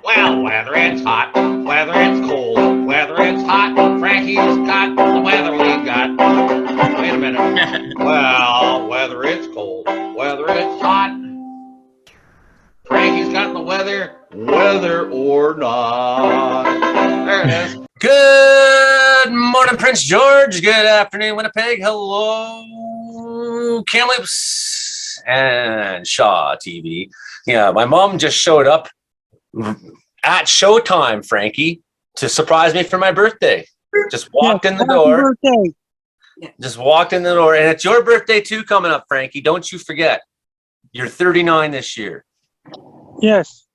Well, whether it's hot, whether it's cold, whether it's hot, Frankie's got the weather we got. Wait a minute. Well, whether it's cold, whether it's hot, Frankie's got the weather, whether or not. There it is. Good morning, Prince George. Good afternoon, Winnipeg. Hello, Kamloops and Shaw TV. Yeah, my mom just showed up at showtime, Frankie, to surprise me for my birthday. Just walked in the door. Just walked in the door. And it's your birthday, too, coming up, Frankie. Don't you forget. You're 39 this year. Yes.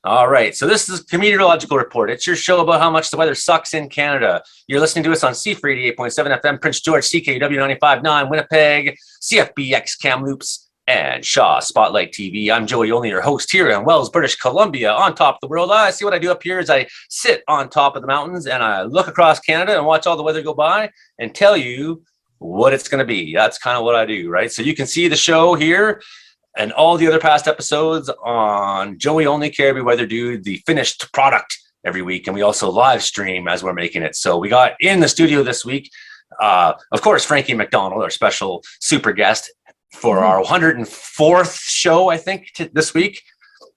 All right. So this is Comedeorological Report. It's your show about how much the weather sucks in Canada. You're listening to us on C4 88.7 FM, Prince George, CKUW 95.9, Winnipeg, CFBX Kamloops, and Shaw Spotlight TV. I'm Joey Only, your host here in Wells, British Columbia, on top of the world. I see what I do up here is I sit on top of the mountains and I look across Canada and watch all the weather go by and tell you what it's going to be. That's kind of what I do, right? So you can see the show here and all the other past episodes on Joey Only Caribbean Weather Dude, the finished product every week. And we also live stream as we're making it. So we got in the studio this week, of course, Frankie McDonald, our special super guest for our 104th show, I think, this week.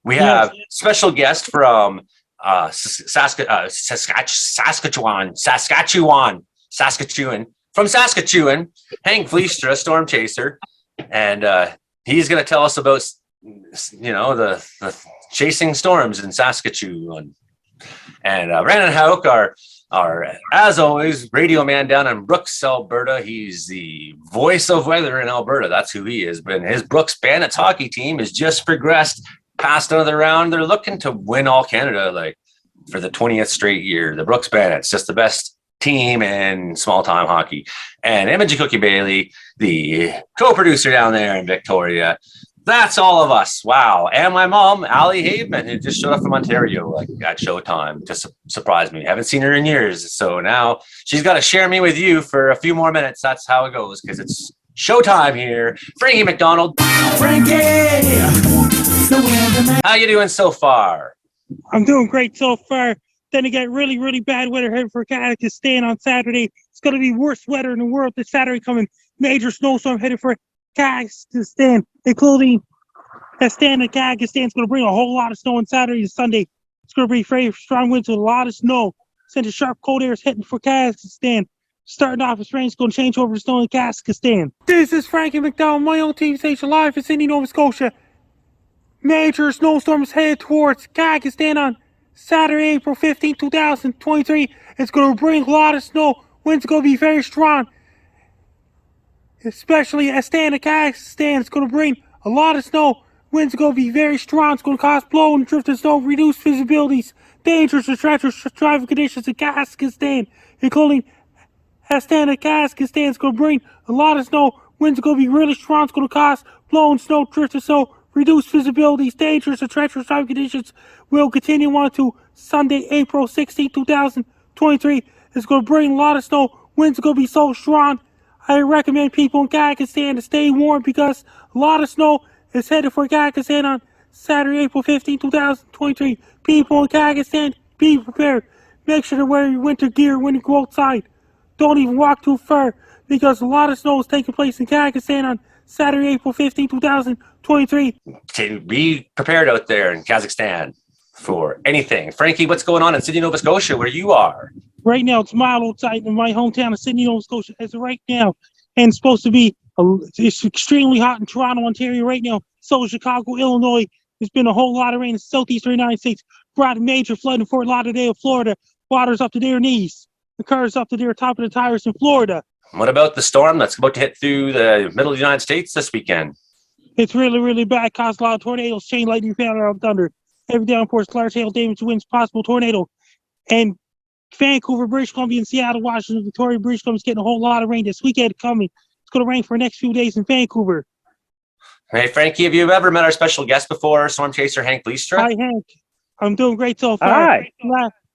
We have special guest from Saskatchewan, from Saskatchewan, Hank Vliestra, storm chaser. And he's going to tell us about, the chasing storms in Saskatchewan. And Brandon Hauk, our, as always, radio man down in Brooks, Alberta. He's the voice of weather in Alberta. That's who he is. But his Brooks Bandits hockey team has just progressed past another round. They're looking to win all Canada, for the 20th straight year. The Brooks Bandits, just the best team in small-time hockey. And Imogen Cookie Bailey, the co-producer down there in Victoria. That's all of us. Wow. And my mom, Allie Haveman, who just showed up from Ontario at showtime to surprise me. Haven't seen her in years. So now she's got to share me with you for a few more minutes. That's how it goes because it's showtime here. Frankie McDonald. Frankie! How you doing so far? I'm doing great so far. Then you get really, really bad weather here for Kazakhstan on Saturday. It's going to be worst weather in the world this Saturday coming. Major snowstorm headed for Kazakhstan, including Astana. Kazakhstan is going to bring a whole lot of snow on Saturday and Sunday. It's going to be very strong winds with a lot of snow. Send a sharp cold air is heading for Kazakhstan. Starting off with rain, it's going to change over to snow in Kazakhstan. This is Frankie McDowell, my own TV station live in Sydney, Nova Scotia. Major snowstorms headed towards Kazakhstan on Saturday, April 15, 2023. It's going to bring a lot of snow. Winds are going to be very strong. Especially Astana, Kazakhstan. It's going to bring a lot of snow. Winds are going to be very strong. It's going to cause blow and drift of snow, reduce visibilities, dangerous and treacherous driving conditions in Kazakhstan, including Astana, Kazakhstan. It's going to bring a lot of snow. Winds are going to be really strong. It's going to cause blow and snow, drift of snow, reduce visibilities, dangerous and treacherous driving conditions will continue on to Sunday, April 16, 2023. It's going to bring a lot of snow. Winds are going to be so strong. I recommend people in Kazakhstan to stay warm because a lot of snow is headed for Kazakhstan on Saturday, April 15, 2023. People in Kazakhstan, be prepared. Make sure to wear your winter gear when you go outside. Don't even walk too far because a lot of snow is taking place in Kazakhstan on Saturday, April 15, 2023. To be prepared out there in Kazakhstan for anything. Frankie, what's going on in Sydney, Nova Scotia, where you are? Right now, it's mild outside in my hometown of Sydney, Nova Scotia, as of right now. And it's supposed to be, it's extremely hot in Toronto, Ontario right now. So is Chicago, Illinois. There's been a whole lot of rain in the southeastern United States. Brought a major flood in Fort Lauderdale, Florida. Water's up to their knees. The cars up to their top of the tires in Florida. What about the storm that's about to hit through the middle of the United States this weekend? It's really, really bad. Caused a lot of tornadoes, chain lightning, thunder. Heavy downpours, large hail, damage, winds, possible tornado. And Vancouver, British Columbia, and Seattle, Washington, Victoria, British Columbia is getting a whole lot of rain this weekend coming. It's going to rain for the next few days in Vancouver. Hey, Frankie, have you ever met our special guest before, storm chaser Hank Vliestra? Hi, Hank. I'm doing great so far. Hi.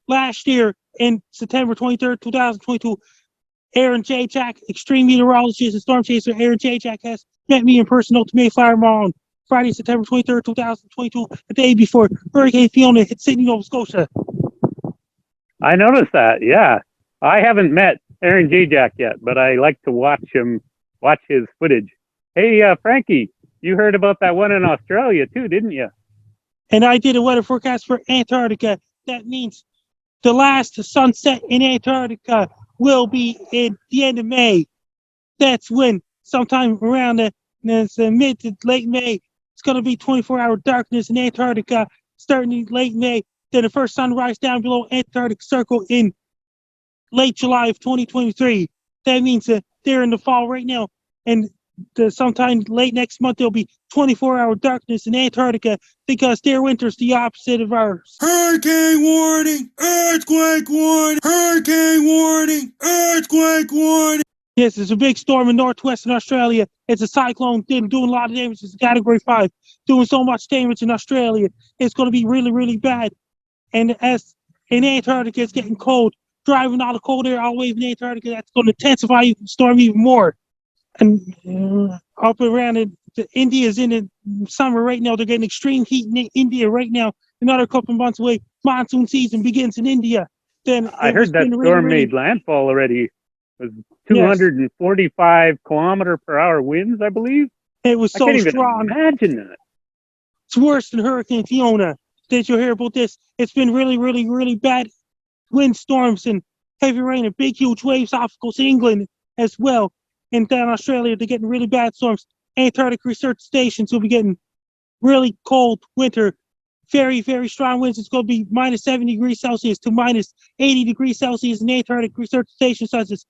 Last year, in September 23rd, 2022, Aaron Jacek, extreme meteorologist and storm chaser Aaron Jacek has met me in person at the Mayflower Mall Friday, September 23rd, 2022, the day before Hurricane Fiona hit Sydney, Nova Scotia. I noticed that. Yeah, I haven't met Aaron Jajak yet, but I like to watch his footage. Hey, Frankie, you heard about that one in Australia too, didn't you? And I did a weather forecast for Antarctica. That means the last sunset in Antarctica will be in the end of May. That's when, sometime around the mid to late May, it's going to be 24-hour darkness in Antarctica, starting in late May. Then the first sunrise down below Antarctic Circle in late July of 2023. That means that they're in the fall right now, and sometime late next month there'll be 24-hour darkness in Antarctica because their winter's the opposite of ours. Hurricane warning! Earthquake warning! Hurricane warning! Earthquake warning! Yes, there's a big storm in northwestern Australia. It's a cyclone doing a lot of damage. It's a category 5, doing so much damage in Australia. It's going to be really, really bad. And as in Antarctica, it's getting cold. Driving all the cold air all the way in Antarctica, that's going to intensify the storm even more. And up around it, India's in the summer right now. They're getting extreme heat in India right now. Another couple of months away, monsoon season begins in India. Then I heard that storm made landfall already. It was 245 kilometer per hour winds, I believe. It was so I can't strong. even imagine that. It's worse than Hurricane Fiona. Did you hear about this? It's been really, really, really bad windstorms and heavy rain and big, huge waves off the coast of England as well. And down Australia, they're getting really bad storms. Antarctic research stations will be getting really cold winter. Very, very strong winds. It's going to be minus 70 degrees Celsius to minus 80 degrees Celsius in Antarctic research stations such as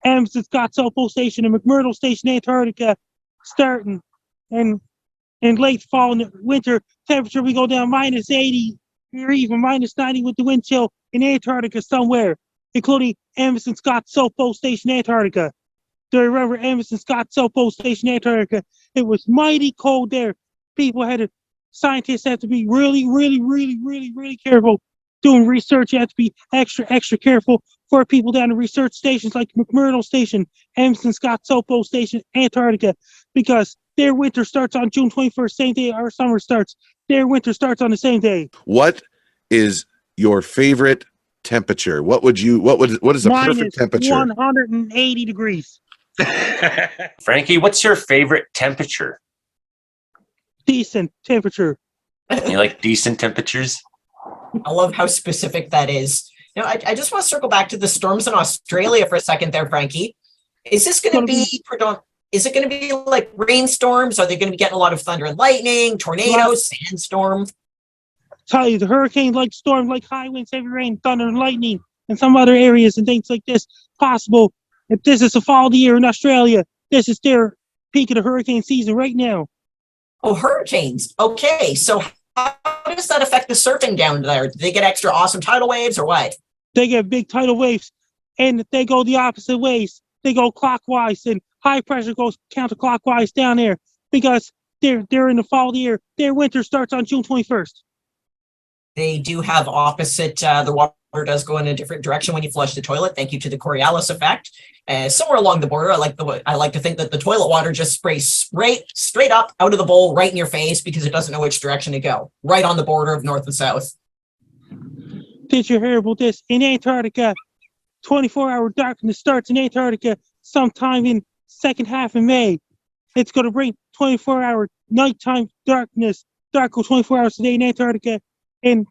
Amundsen Scott South Pole Station and McMurdo Station, Antarctica, starting. And in late fall and winter, temperature we go down minus 80 or even minus 90 with the wind chill in Antarctica somewhere, including Amundsen Scott South Pole Station, Antarctica. Do you remember Amundsen Scott South Pole Station, Antarctica? It was mighty cold there. Scientists have to be really, really, really, really, really careful doing research. You have to be extra, extra careful for people down at research stations like McMurdo Station, Amundsen Scott South Pole Station, Antarctica, because their winter starts on June 21st, same day our summer starts. Their winter starts on the same day. What is your favorite temperature? What is a perfect temperature? 180 degrees. Frankie, what's your favorite temperature? Decent temperature. You like decent temperatures? I love how specific that is. Now, I just want to circle back to the storms in Australia for a second there, Frankie. Is this going to be is it going to be like rainstorms? Are they going to be getting a lot of thunder and lightning, tornadoes, sandstorm? Tell you, the hurricane-like storm, like high winds, heavy rain, thunder, and lightning, and some other areas and things like this possible. If this is the fall of the year in Australia, this is their peak of the hurricane season right now. Oh, hurricanes. Okay, so how does that affect the surfing down there? Do they get extra awesome tidal waves or what? They get big tidal waves, and they go the opposite ways. They go clockwise, and high pressure goes counterclockwise down there because they're in the fall of the year. Their winter starts on June 21st. They do have opposite. The water does go in a different direction when you flush the toilet. Thank you to the Coriolis effect. Somewhere along the border, I like to think that the toilet water just sprays straight up out of the bowl right in your face because it doesn't know which direction to go. Right on the border of north and south. Did you hear about this? In Antarctica, 24-hour darkness starts in Antarctica sometime in second half of May. It's going to bring 24-hour nighttime darkness, dark 24 hours a day in Antarctica in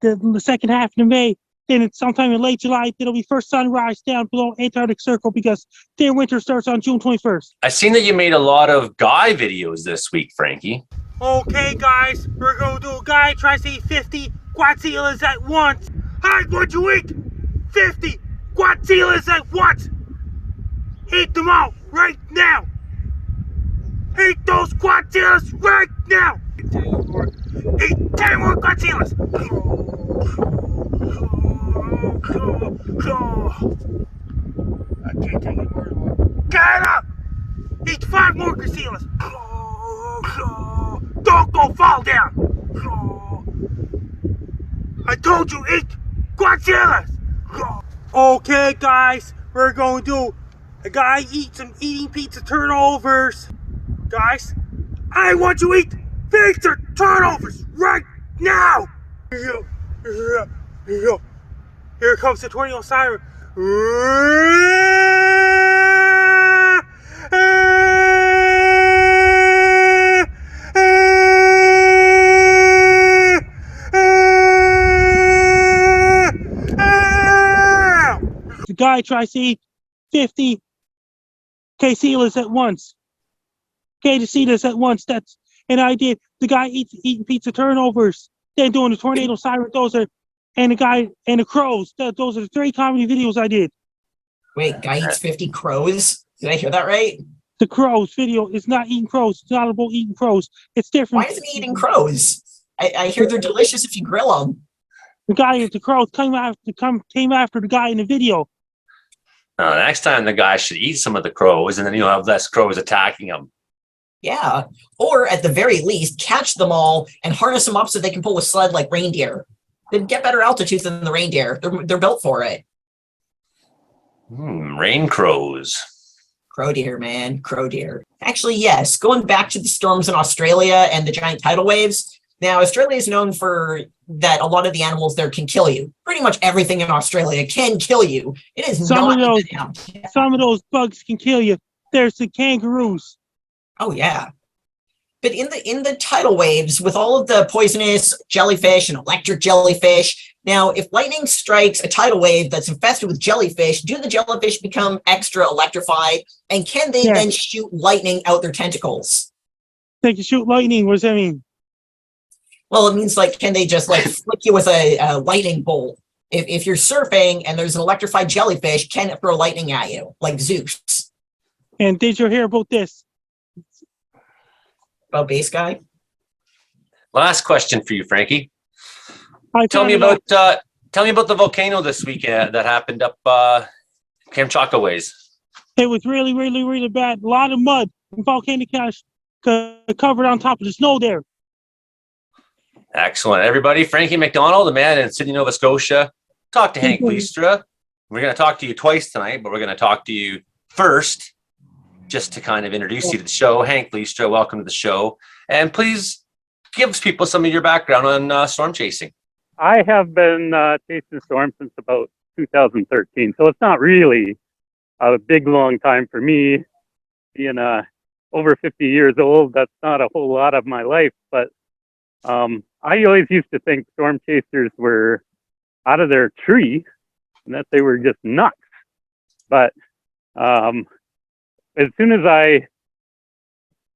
the second half of May. Then it's sometime in late July, it'll be first sunrise down below Antarctic Circle because their winter starts on June 21st. I've seen that you made a lot of guy videos this week, Frankie. Okay, guys, we're going to do a guy tries to eat 50 Godzillas at once. Hi, what'd you eat? 50 Godzillas at once. Eat them all right now. Eat those Godzillas right now. Eat 10 more Godzillas. I can't take it more. Get up! Eat 5 more Godzillas. Don't go fall down. I told you eat Godzillas. Okay, guys, we're going to do a guy eating pizza turnovers. Guys, I want you to eat Major turnovers right now. Here comes the tornado siren. The guy tries to eat 50 quesadillas at once. Quesadillas at once. And I did. The guy eating pizza turnovers. Then doing the tornado siren. And the guy and the crows. Those are the 3 comedy videos I did. Wait, guy eats 50 crows? Did I hear that right? The crows video is not eating crows. It's not about eating crows. It's different. Why isn't he eating crows? I hear they're delicious if you grill them. The guy at the crows came after the guy in the video. Next time the guy should eat some of the crows, and then you'll have less crows attacking him. Yeah. Or at the very least, catch them all and harness them up so they can pull a sled like reindeer. They'd get better altitude than the reindeer. They're built for it. Rain crows. Crow deer, man. Crow deer. Actually, yes. Going back to the storms in Australia and the giant tidal waves. Now, Australia is known for that a lot of the animals there can kill you. Pretty much everything in Australia can kill you. It is some of those bugs can kill you. There's the kangaroos. Oh yeah. But in the tidal waves, with all of the poisonous jellyfish and electric jellyfish, now if lightning strikes a tidal wave that's infested with jellyfish, do the jellyfish become extra electrified? And can they then shoot lightning out their tentacles? They can shoot lightning. What does that mean? Well, it means like, can they just like flick you with a lightning bolt? If you're surfing and there's an electrified jellyfish, can it throw lightning at you like Zeus? And did you hear about this? About Base Guy? Last question for you, Frankie. Tell me about the volcano this week that happened up Kamchatka ways. It was really, really, really bad. A lot of mud and volcanic ash covered on top of the snow there. Excellent. Everybody, Frankie McDonald, the man in Sydney, Nova Scotia. Talk to Hank Vliestra. We're going to talk to you twice tonight, but we're going to talk to you first just to kind of introduce you to the show. Hank Vliestra, welcome to the show. And please give people some of your background on storm chasing. I have been chasing storms since about 2013, so it's not really a big, long time for me. Being over 50 years old, that's not a whole lot of my life, but I always used to think storm chasers were out of their tree and that they were just nuts. But as soon as I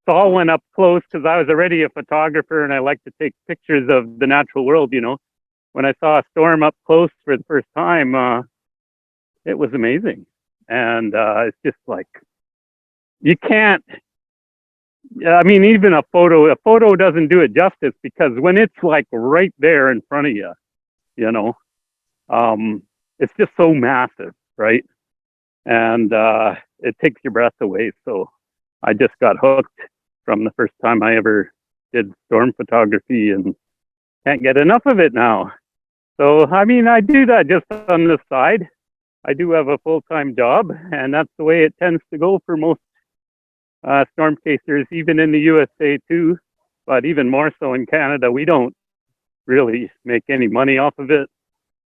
saw one up close, because I was already a photographer and I like to take pictures of the natural world, when I saw a storm up close for the first time, it was amazing. And it's just like, you can't, even a photo doesn't do it justice, because when it's like right there in front of you, it's just so massive, right? And it takes your breath away. So I just got hooked from the first time I ever did storm photography and can't get enough of it now. So, I do that just on the side. I do have a full-time job, and that's the way it tends to go for most storm chasers, even in the USA too, but even more so in Canada. We don't really make any money off of it.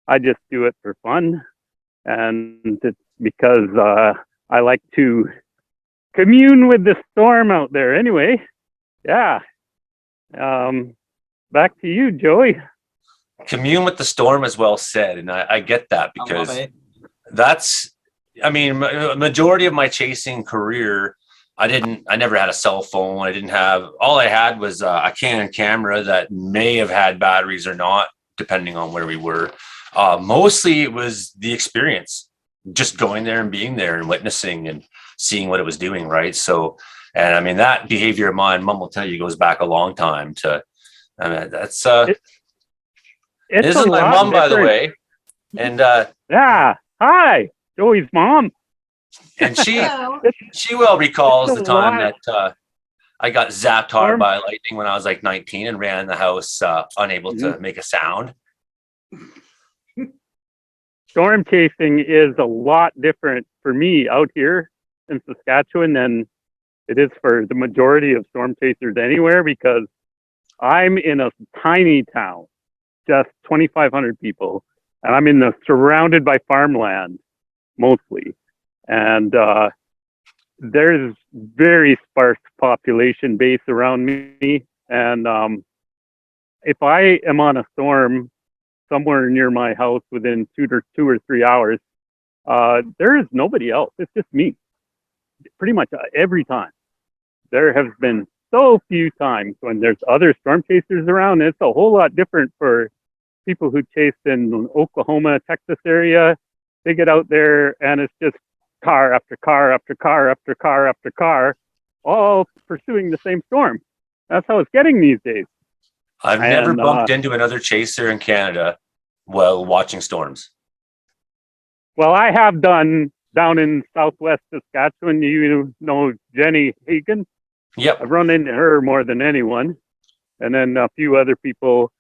I just do it for fun, and it's because I like to commune with the storm out there. Anyway, yeah. Back to you, Joey. Commune with the storm is well said, and I get that, because that's, majority of my chasing career, I never had a cell phone. All I had was a Canon camera that may have had batteries or not, depending on where we were. Mostly it was the experience, just going there and being there and witnessing and seeing what it was doing. Right. So, and that behavior of mine, Mom will tell you, goes back a long time to, that's, this is my mom, by the way. And, yeah. Hi, Joey's mom. And she well recalls the time that I got zapped hard by lightning when I was like 19 and ran in the house unable to make a sound. Storm chasing is a lot different for me out here in Saskatchewan than it is for the majority of storm chasers anywhere, because I'm in a tiny town, just 2,500 people, and I'm surrounded by farmland mostly, and there's very sparse population base around me, and if I am on a storm somewhere near my house within 2 or 3 hours, there is nobody else. It's just me, pretty much every time. There have been so few times when there's other storm chasers around. It's a whole lot different for people who chase in Oklahoma, Texas area. They get out there and it's just car after car after car after car after car, all pursuing the same storm. That's how it's getting these days. I've never bumped into another chaser in Canada while watching storms. Well, I have done down in southwest Saskatchewan. You know Jenny Hagan? Yep. I've run into her more than anyone. And then a few other people,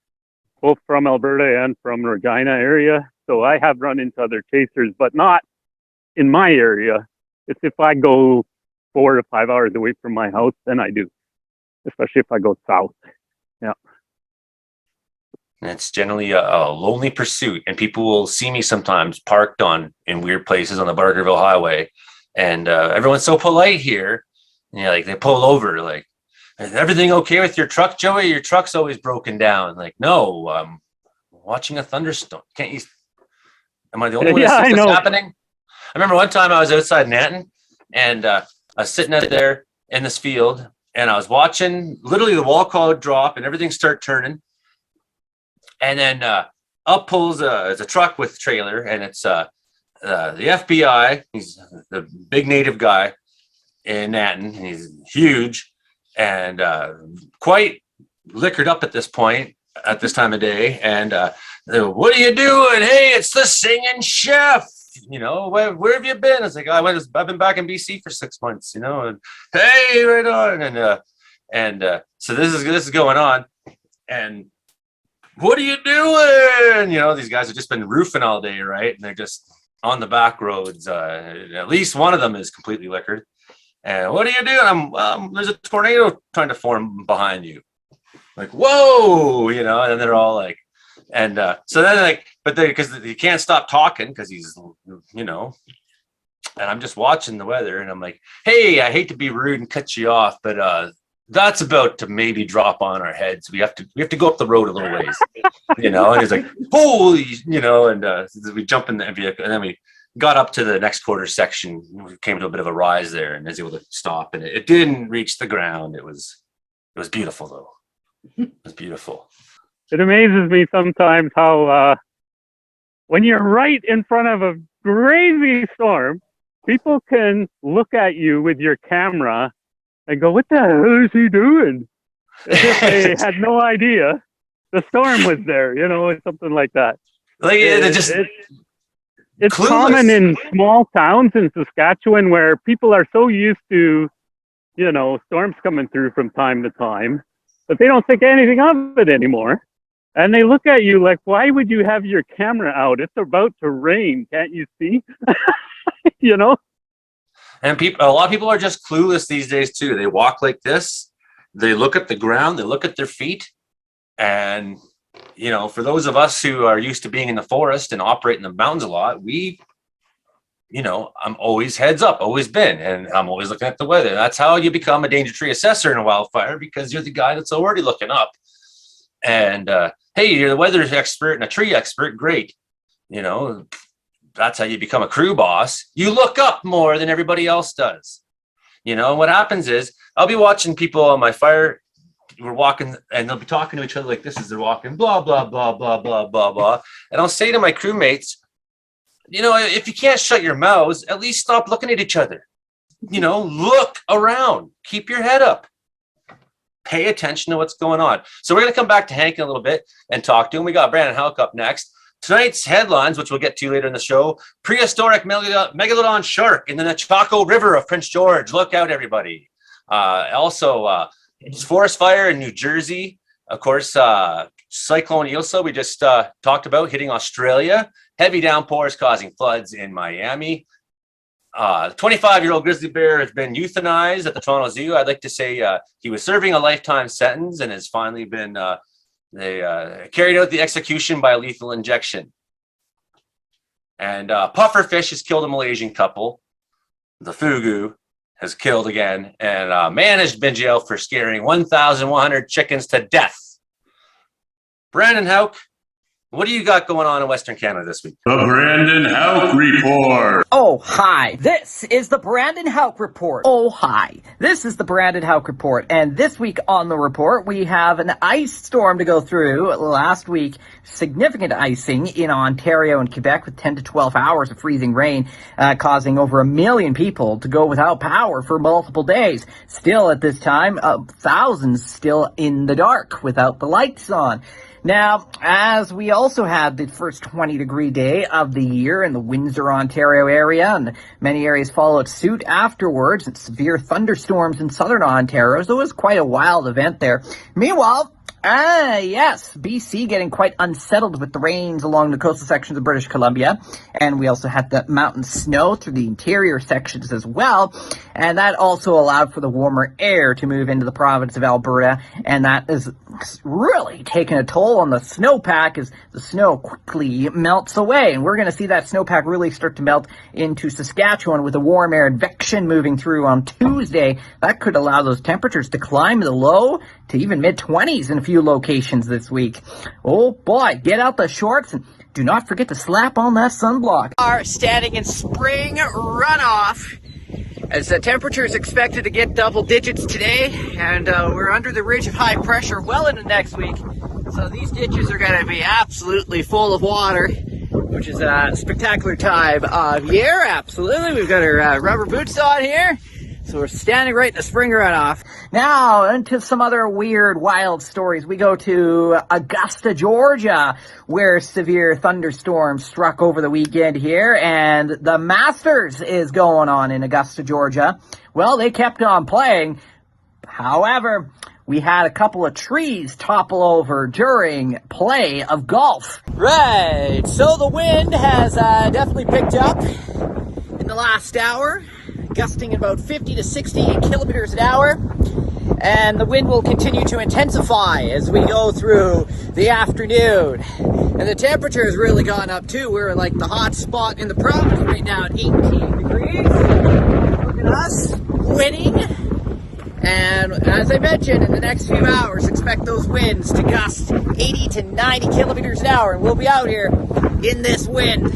both from Alberta and from Regina area. So I have run into other chasers, but not in my area. It's if I go 4 to 5 hours away from my house, then I do, especially if I go south. Yeah. And it's generally a lonely pursuit, and people will see me sometimes parked in weird places on the Barkerville Highway, and everyone's so polite here. And like they pull over, like, "Is everything okay with your truck, Joey? Your truck's always broken down." Like, no, I'm watching a thunderstorm. Can't you? Am I the only one that sees this happening? I remember one time I was outside Nanton, and I was sitting out there in this field, and I was watching literally the wall cloud drop and everything start turning. And then up pulls it's a truck with trailer, and it's the FBI. He's the big native guy in Nanton. He's huge and quite liquored up at this point, at this time of day. And what are you doing? Hey, it's the singing chef. You know, where have you been? It's like, I've been back in BC for 6 months. You know, and hey, right on. And so this is going on, and what are you doing? You know, these guys have just been roofing all day, right? And they're just on the back roads. At least one of them is completely liquored. And what are you doing? There's a tornado trying to form behind you. Like, whoa, you know, and they're all like, and so then like, but because he can't stop talking because he's, you know, and I'm just watching the weather and I'm like, hey, I hate to be rude and cut you off, but that's about to maybe drop on our heads. We have to go up the road a little ways, you know. And he's like, holy, you know, and we jump in the vehicle, and then we got up to the next quarter section. We came to a bit of a rise there, and was able to stop. And it didn't reach the ground. It was beautiful though. It was beautiful. It amazes me sometimes how when you're right in front of a crazy storm, people can look at you with your camera and go, what the hell is he doing? As if they had no idea the storm was there, you know, or something like that. Like it's clueless. Common in small towns in Saskatchewan where people are so used to, you know, storms coming through from time to time, but they don't think anything of it anymore. And they look at you like, why would you have your camera out? It's about to rain. Can't you see? You know? And a lot of people are just clueless these days too. They walk like this. They look at the ground. They look at their feet. And, you know, for those of us who are used to being in the forest and operate in the mountains a lot, you know, I'm always heads up, always been. And I'm always looking at the weather. That's how you become a danger tree assessor in a wildfire, because you're the guy that's already looking up. And, hey, you're the weather expert and a tree expert. Great. You know, that's how you become a crew boss. You look up more than everybody else does. You know, what happens is I'll be watching people on my fire. We're walking and they'll be talking to each other like this as they're walking, blah, blah, blah, blah, blah, blah, blah. And I'll say to my crewmates, you know, if you can't shut your mouths, at least stop looking at each other. You know, look around, keep your head up. Pay attention to what's going on. So we're going to come back to Hank in a little bit and talk to him. We got Brandon Houck up next. Tonight's headlines, which we'll get to later in the show: prehistoric Megalodon shark in the Nechako River of Prince George. Look out, everybody. Also, forest fire in New Jersey. Of course, Cyclone Ilsa, we just talked about, hitting Australia. Heavy downpours causing floods in Miami. 25-year-old grizzly bear has been euthanized at the Toronto Zoo. I'd like to say he was serving a lifetime sentence and has finally been carried out the execution by lethal injection. And pufferfish has killed a Malaysian couple. The fugu has killed again, and a man has been jailed for scaring 1,100 chickens to death. Brandon Hauk, what do you got going on in Western Canada this week? The Brandon Hauk Report. Oh, hi. This is the Brandon Hauk Report. Oh, hi. This is the Brandon Hauk Report. And this week on the report, we have an ice storm to go through. Last week, significant icing in Ontario and Quebec with 10 to 12 hours of freezing rain, causing over 1 million people to go without power for multiple days. Still at this time, thousands still in the dark without the lights on. Now, as we also had the first 20-degree day of the year in the Windsor, Ontario area, and many areas followed suit afterwards, and severe thunderstorms in southern Ontario, so it was quite a wild event there. Meanwhile, yes, BC getting quite unsettled with the rains along the coastal sections of British Columbia. And we also had the mountain snow through the interior sections as well. And that also allowed for the warmer air to move into the province of Alberta. And that is really taking a toll on the snowpack as the snow quickly melts away. And we're going to see that snowpack really start to melt into Saskatchewan with a warm air advection moving through on Tuesday. That could allow those temperatures to climb the low to even mid-20s in a few locations this week. Oh boy, get out the shorts and do not forget to slap on that sunblock. Are standing in spring runoff as the temperature is expected to get double digits today, and we're under the ridge of high pressure well into next week. So these ditches are going to be absolutely full of water, which is a spectacular time of year. Absolutely, we've got our rubber boots on here. So we're standing right in the spring runoff. Now, into some other weird, wild stories. We go to Augusta, Georgia, where severe thunderstorms struck over the weekend here, and the Masters is going on in Augusta, Georgia. Well, they kept on playing. However, we had a couple of trees topple over during play of golf. Right, so the wind has definitely picked up in the last hour, gusting about 50 to 60 kilometers an hour. And the wind will continue to intensify as we go through the afternoon. And the temperature has really gone up too. We're like the hot spot in the province right now at 18 degrees. Look at us, winning. And as I mentioned, in the next few hours, expect those winds to gust 80 to 90 kilometers an hour. And we'll be out here in this wind.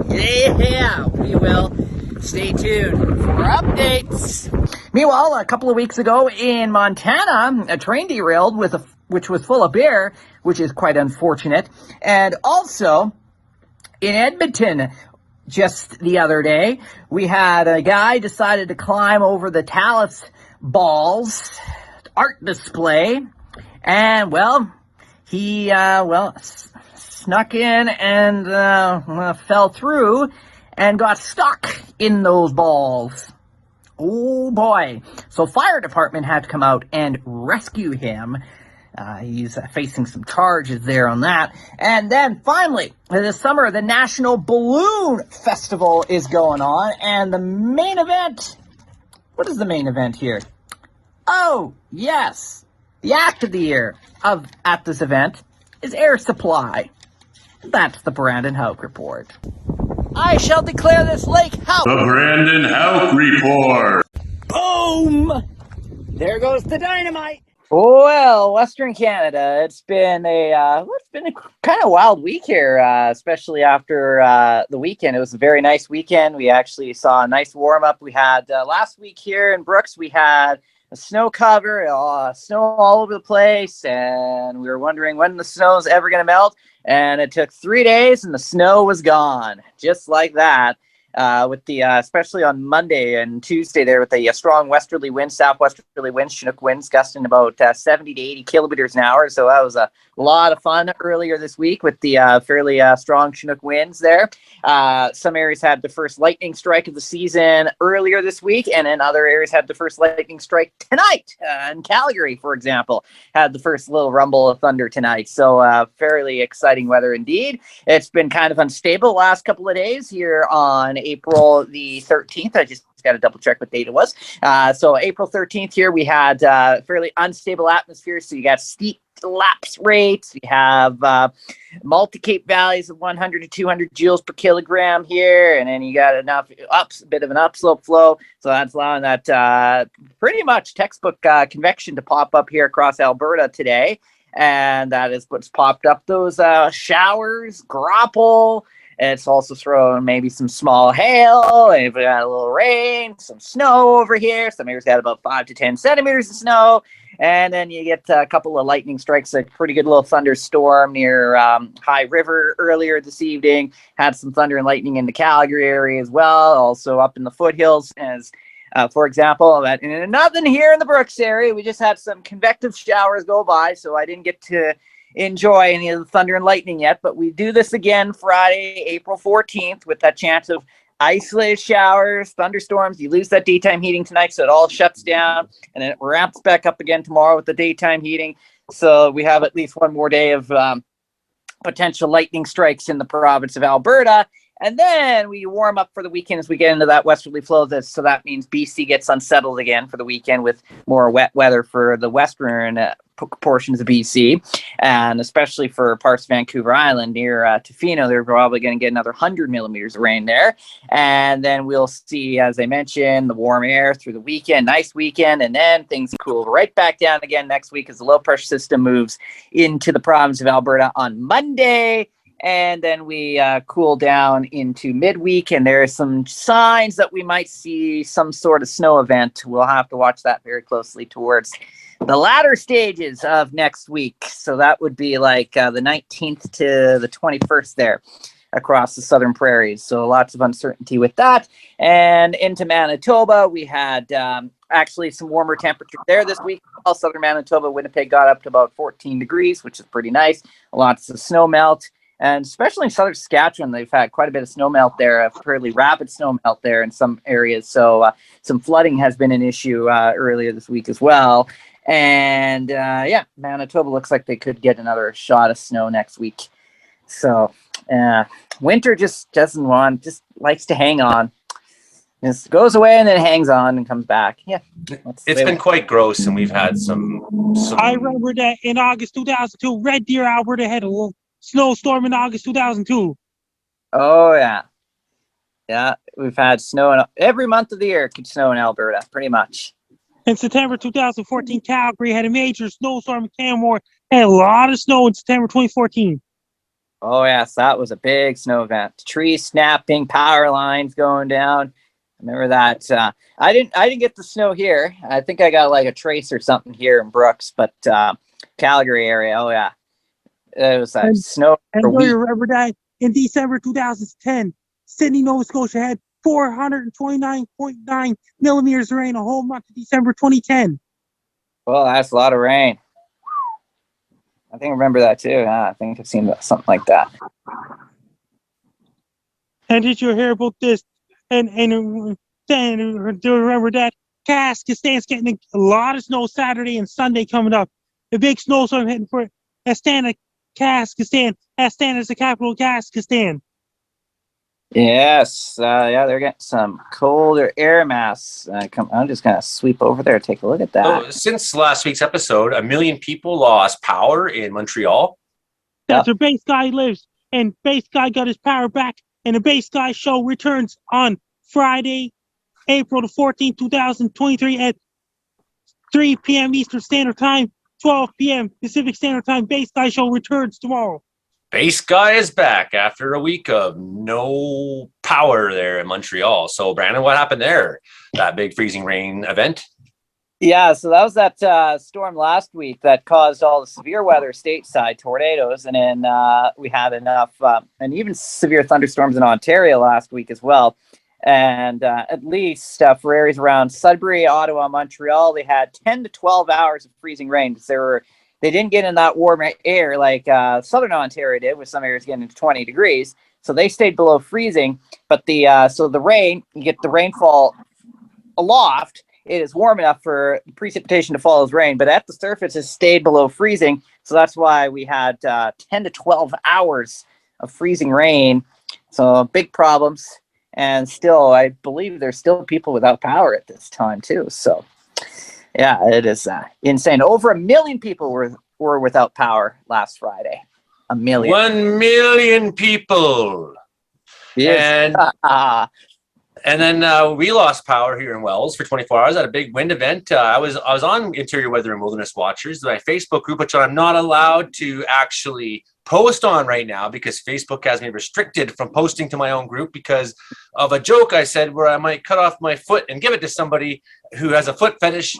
Yeah, we will. Stay tuned for updates. Meanwhile, a couple of weeks ago in Montana, a train derailed which was full of beer, which is quite unfortunate. And also in Edmonton, just the other day, we had a guy decided to climb over the Talus Balls art display, and he snuck in and fell through and got stuck in those balls. Oh boy. So fire department had to come out and rescue him. He's facing some charges there on that. And then finally, this summer, the National Balloon Festival is going on. And the main event, what is the main event here? Oh, yes. The act of the year at this event is Air Supply. That's the Brandon Hauk Report. I shall declare this lake Hauk. The Brandon Hauk Report. Boom! There goes the dynamite. Well, Western Canada, it's been a kind of wild week here, especially after the weekend. It was a very nice weekend. We actually saw a nice warm up. We had last week here in Brooks, we had a snow cover, snow all over the place, and we were wondering when the snow is ever going to melt. And it took 3 days, and the snow was gone, just like that. With the especially on Monday and Tuesday there with the strong westerly winds, southwesterly winds, Chinook winds gusting about 70 to 80 kilometers an hour. So that was a lot of fun earlier this week with the fairly strong Chinook winds there. Some areas had the first lightning strike of the season earlier this week, and then other areas had the first lightning strike tonight. In Calgary, for example, had the first little rumble of thunder tonight. So fairly exciting weather indeed. It's been kind of unstable the last couple of days here on April the 13th. I just got to double check what date it was. So April 13th here, we had fairly unstable atmosphere. So you got steep lapse rates. We have multi-cape valleys of 100 to 200 joules per kilogram here. And then you got a bit of an upslope flow. So that's allowing that pretty much textbook convection to pop up here across Alberta today. And that is what's popped up those showers, grapple. It's also throwing maybe some small hail, and if we got a little rain, some snow over here. Some areas got about 5 to 10 centimeters of snow. And then you get a couple of lightning strikes, a pretty good little thunderstorm near High River earlier this evening. Had some thunder and lightning in the Calgary area as well, also up in the foothills. As for example, nothing here in the Brooks area. We just had some convective showers go by, so I didn't get to enjoy any of the thunder and lightning yet, but we do this again Friday, April 14th, with that chance of isolated showers, thunderstorms. You lose that daytime heating tonight, so it all shuts down, and then it ramps back up again tomorrow with the daytime heating. So we have at least one more day of potential lightning strikes in the province of Alberta. And then we warm up for the weekend as we get into that westerly flow. So that means BC gets unsettled again for the weekend with more wet weather for the western portions of BC, and especially for parts of Vancouver Island near Tofino. They're probably going to get another 100 millimeters of rain there. And then we'll see, as I mentioned, the warm air through the weekend, nice weekend, and then things cool right back down again next week as the low pressure system moves into the province of Alberta on Monday. And then we cool down into midweek, and there are some signs that we might see some sort of snow event. We'll have to watch that very closely towards the latter stages of next week. So that would be like the 19th to the 21st there across the southern prairies. So lots of uncertainty with that. And into Manitoba, we had actually some warmer temperatures there this week. All southern Manitoba, Winnipeg got up to about 14 degrees, which is pretty nice. Lots of snow melt. And especially in southern Saskatchewan, they've had quite a bit of snow melt there, a fairly rapid snow melt there in some areas. So some flooding has been an issue earlier this week as well. And Manitoba looks like they could get another shot of snow next week. So winter just likes to hang on. Just goes away and then hangs on and comes back. Yeah. It's been quite gross, and we've had some... I remember that in August 2002, Red Deer, Alberta had a little snowstorm in August 2002. Oh, yeah. Yeah, we've had snow every month of the year. It could snow in Alberta, pretty much. In September 2014, Calgary had a major snowstorm in Canmore. Had a lot of snow in September 2014. Oh, yes, that was a big snow event. Trees snapping, power lines going down. I remember that. I didn't get the snow here. I think I got like a trace or something here in Brooks, but Calgary area, oh, yeah. It was snow for a week. You remember that in December 2010, Sydney, Nova Scotia had 429.9 millimeters of rain a whole month of December 2010. Well, that's a lot of rain. I think I remember that too. I think I've seen something like that. And did you hear about this? And do you remember that Kazakhstan's getting a lot of snow Saturday and Sunday coming up? A big snowstorm heading for Astana, Kazakhstan. Astana is the capital of Kazakhstan. Yes, they're getting some colder air mass. I'm just gonna sweep over there, take a look at that. So, since last week's episode, 1 million people lost power in Montreal. That's where Base Guy lives, and Base Guy got his power back, and the Base Guy show returns on Friday, April the 14th, 2023 at 3 p.m. Eastern Standard Time, 12 p.m. Pacific Standard Time. Base Guy show returns tomorrow. Base Guy is back after a week of no power there in Montreal. So, Brandon, what happened there? That big freezing rain event? Yeah, so that was that storm last week that caused all the severe weather stateside, tornadoes, and then we had enough, and even severe thunderstorms in Ontario last week as well. And at least for areas around Sudbury, Ottawa, Montreal, they had 10 to 12 hours of freezing rain. They didn't get in that warm air like southern Ontario did, with some areas getting to 20 degrees. So they stayed below freezing. But the rain, you get the rainfall aloft. It is warm enough for precipitation to fall as rain, but at the surface it stayed below freezing. So that's why we had 10 to 12 hours of freezing rain. So big problems. and still, I believe there's still people without power at this time too. So, yeah, it is insane. Over 1 million people were without power last Friday. 1 million. 1 million people. Yes. And then we lost power here in Wells for 24 hours at a big wind event. I was on Interior Weather and Wilderness Watchers, my Facebook group, which I'm not allowed to actually post on right now because Facebook has me restricted from posting to my own group because of a joke I said where I might cut off my foot and give it to somebody who has a foot fetish.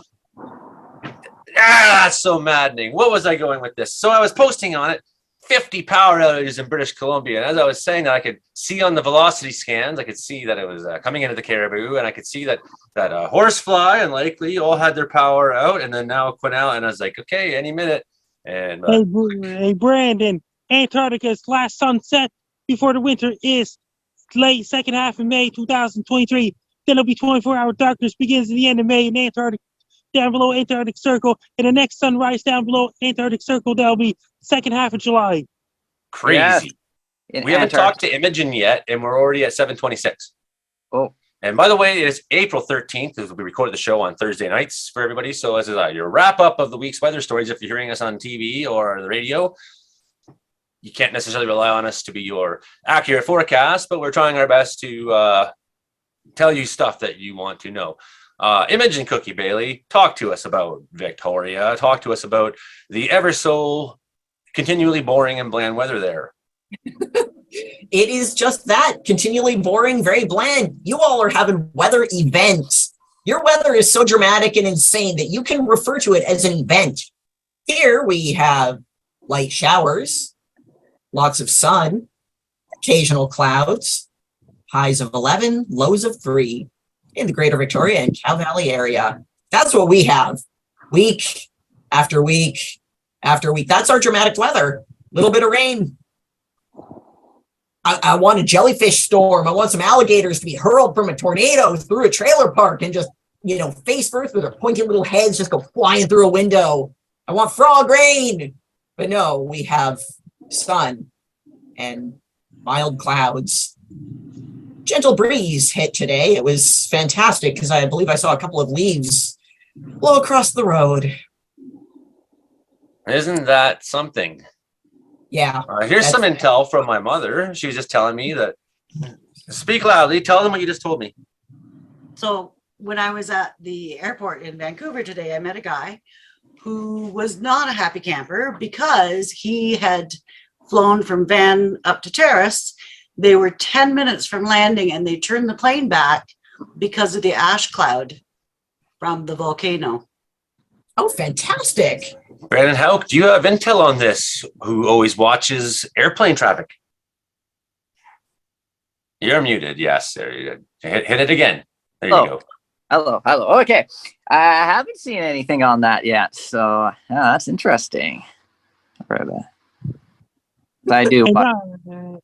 That's so maddening. What was I going with this? So I was posting on it. 50 power outages in British Columbia. And as I was saying that, I could see on the velocity scans, I could see that it was coming into the Caribou, and I could see that Horsefly and Likely all had their power out, and then now Quesnel, and I was like, okay, any minute. And Hey, Brandon, Antarctica's last sunset before the winter is late second half of May 2023. Then it'll be 24-hour darkness begins at the end of May in Antarctica. Down below Antarctic Circle, and the next sunrise down below Antarctic Circle, that'll be second half of July. crazy. Yes. We haven't talked to Imogen yet, and we're already at 7:26. Oh. And by the way, it's April 13th. We recorded the show on Thursday nights for everybody. So as is your wrap up of the week's weather stories, if you're hearing us on TV or the radio, you can't necessarily rely on us to be your accurate forecast, but we're trying our best to tell you stuff that you want to know. Imogen Cookie Bailey, talk to us about Victoria. Talk to us about the ever so continually boring and bland weather there. It is just that, continually boring, very bland. You all are having weather events. Your weather is so dramatic and insane that you can refer to it as an event. Here we have light showers, lots of sun, occasional clouds, highs of 11, lows of 3. In the Greater Victoria and Cow Valley area. That's what we have week after week after week. That's our dramatic weather. Little bit of rain. I want a jellyfish storm. I want some alligators to be hurled from a tornado through a trailer park and just, face first with their pointy little heads just go flying through a window. I want frog rain. But no, we have sun and mild clouds. Gentle breeze hit today. It was fantastic because I believe I saw a couple of leaves blow across the road. Isn't that something? Yeah. Here's some intel from my mother. She was just telling me that. Speak loudly. Tell them what you just told me. So when I was at the airport in Vancouver today, I met a guy who was not a happy camper because he had flown from Van up to Terrace. They were 10 minutes from landing and they turned the plane back because of the ash cloud from the volcano. Oh, fantastic. Brandon Hauk, do you have intel on this? Who always watches airplane traffic? You're muted. Yes, there you go. Hit it again. There you go. Hello. Okay. I haven't seen anything on that yet. So that's interesting. I do.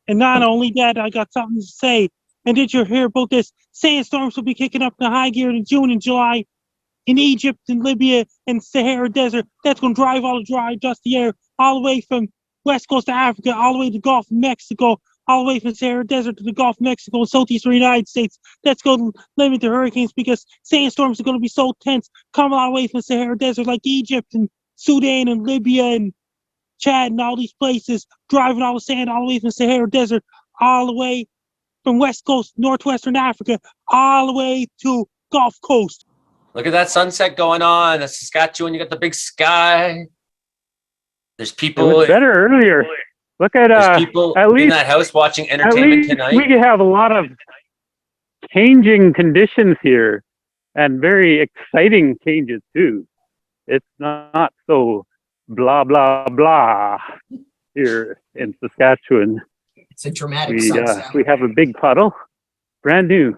And not only that, I got something to say. And did you hear about this? Sandstorms will be kicking up the high gear in June and July in Egypt and Libya and Sahara Desert. That's going to drive all the dry, dusty air all the way from west coast of Africa, all the way to the Gulf of Mexico, all the way from Sahara Desert to the Gulf of Mexico and southeastern United States. That's going to limit the hurricanes because sandstorms are going to be so tense coming all the way from the Sahara Desert like Egypt and Sudan and Libya and Chad and all these places, driving all the sand all the way from the Sahara Desert, all the way from west coast, northwestern Africa, all the way to Gulf Coast. Look at that sunset going on. That's Saskatchewan. You got the big sky. There's people. It was better earlier. Look at there's people at least in that house watching entertainment tonight. We have a lot of changing conditions here, and very exciting changes too. It's not so blah blah blah here in Saskatchewan. It's a dramatic sunset. We have a big puddle, brand new.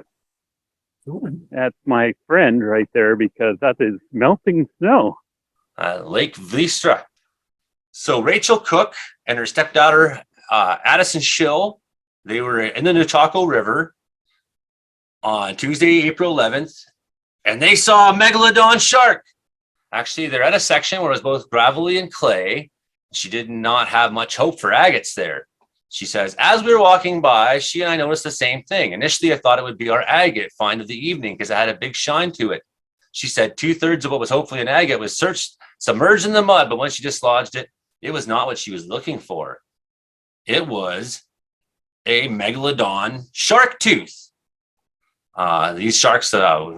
Ooh. That's my friend right there because that is melting snow. Lake Vliestra. So Rachel Cook and her stepdaughter Addison Schill, they were in the Nutaco River on Tuesday, April 11th, and they saw a Megalodon shark. Actually, they're at a section where it was both gravelly and clay. She did not have much hope for agates there. She says, as we were walking by, she and I noticed the same thing. Initially, I thought it would be our agate find of the evening because it had a big shine to it. She said 2/3 of what was hopefully an agate was submerged in the mud, but when she dislodged it, it was not what she was looking for. It was a Megalodon shark tooth. These sharks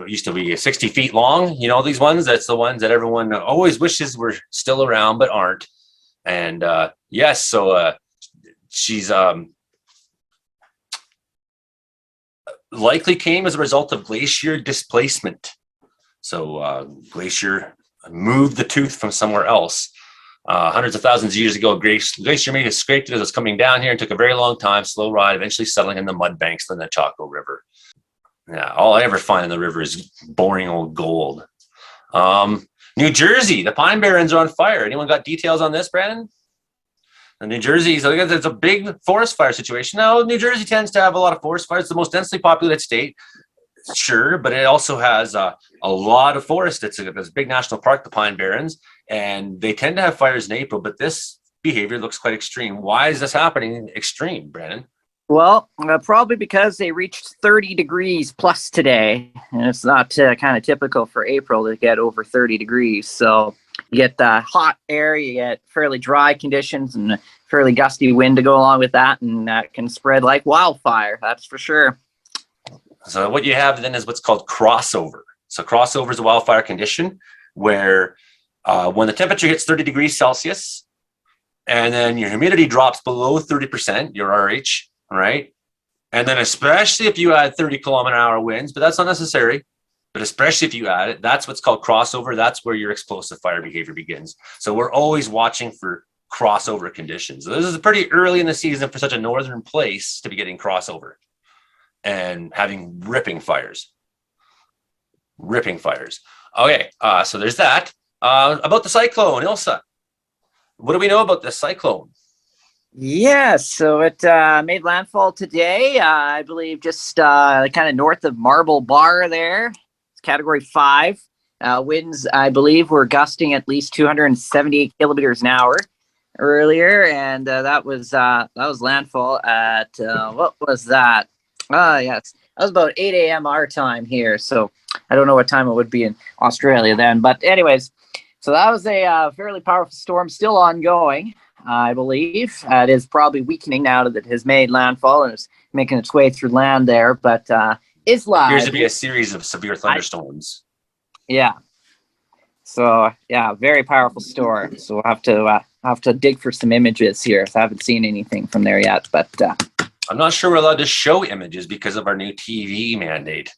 used to be 60 feet long. You know, these ones, that's the ones that everyone always wishes were still around, but aren't. And yes, so she's likely came as a result of glacier displacement. So glacier moved the tooth from somewhere else. Hundreds of thousands of years ago, glacier may have scraped it as it was coming down here and took a very long time, slow ride, eventually settling in the mud banks in the Chaco River. Yeah, all I ever find in the river is boring old gold. New Jersey, the Pine Barrens are on fire. Anyone got details on this, Brandon? New Jersey, so it's a big forest fire situation. Now, New Jersey tends to have a lot of forest fires. It's the most densely populated state, sure, but it also has a lot of forest. It's a big national park, the Pine Barrens, and they tend to have fires in April, but this behavior looks quite extreme. Why is this happening extreme, Brandon? Well, probably because they reached 30 degrees plus today, and it's not kind of typical for April to get over 30 degrees. So you get hot air, you get fairly dry conditions, and fairly gusty wind to go along with that, and that can spread like wildfire, that's for sure. So what you have then is what's called crossover. So crossover is a wildfire condition where when the temperature hits 30 degrees Celsius, and then your humidity drops below 30%, your RH, right? And then especially if you add 30-kilometer-an-hour winds, but that's not necessary, but especially if you add it, that's what's called crossover. That's where your explosive fire behavior begins. So we're always watching for crossover conditions. So this is pretty early in the season for such a northern place to be getting crossover and having ripping fires. Okay, so there's that. About the cyclone, Ilsa. What do we know about this cyclone? Yes, so it made landfall today, I believe just kind of north of Marble Bar there. It's category 5. Winds, I believe, were gusting at least 278 kilometers an hour earlier, and that was landfall at, what was that? Yes, that was about 8 a.m. our time here, so I don't know what time it would be in Australia then. But anyways, so that was a fairly powerful storm, still ongoing. I believe it is probably weakening now that it has made landfall and is making its way through land there, but is live. Appears to be a series of severe thunderstorms. Yeah. So yeah, very powerful storm. So we'll have to dig for some images here. I haven't seen anything from there yet, but I'm not sure we're allowed to show images because of our new TV mandate.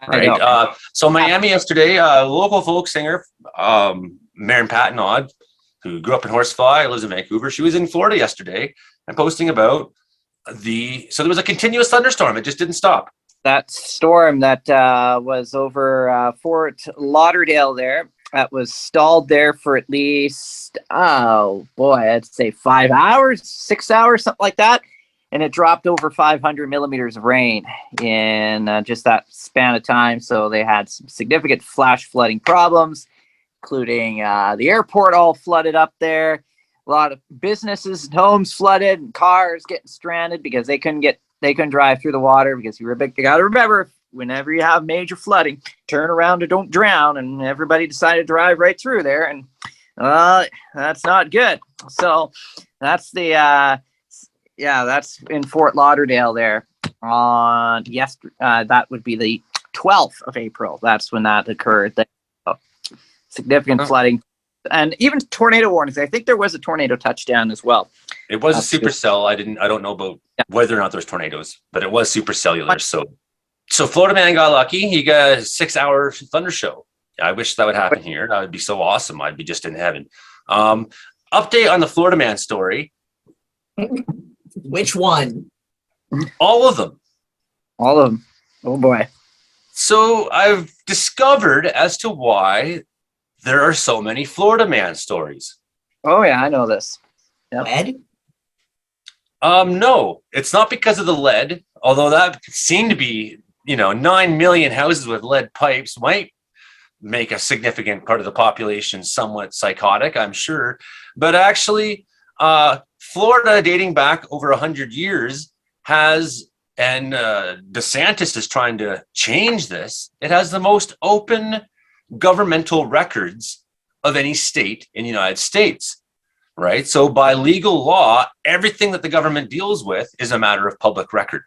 Right. So Miami yesterday, local folk singer, Maren Patnaud, who grew up in Horsefly, lives in Vancouver. She was in Florida yesterday and posting about so there was a continuous thunderstorm. It just didn't stop. That storm that was over Fort Lauderdale there, that was stalled there for at least, I'd say 5 hours, 6 hours, something like that. And it dropped over 500 millimeters of rain in just that span of time. So they had some significant flash flooding problems, including the airport all flooded up there. A lot of businesses and homes flooded, and cars getting stranded because they couldn't drive through the water because you got to remember, whenever you have major flooding, turn around or don't drown, and everybody decided to drive right through there, and that's not good. So that's that's in Fort Lauderdale there on that would be the 12th of April. That's when that occurred. Significant flooding and even tornado warnings. I think there was a tornado touchdown as well. It was a supercell. I don't know about whether or not there's tornadoes, but it was supercellular. So Florida man got lucky. He got a 6-hour thunder show. I wish that would happen here. That would be so awesome. I'd be just in heaven. Update on the Florida man story. Which one? All of them. Oh boy. So I've discovered as to why there are so many Florida man stories. Oh yeah, I know this. Yep. Lead? No, it's not because of the lead, although that seemed to be, 9 million houses with lead pipes might make a significant part of the population somewhat psychotic, I'm sure. But actually, Florida, dating back over 100 years, has, and DeSantis is trying to change this, it has the most open governmental records of any state in the United States, right? So by legal law, everything that the government deals with is a matter of public record,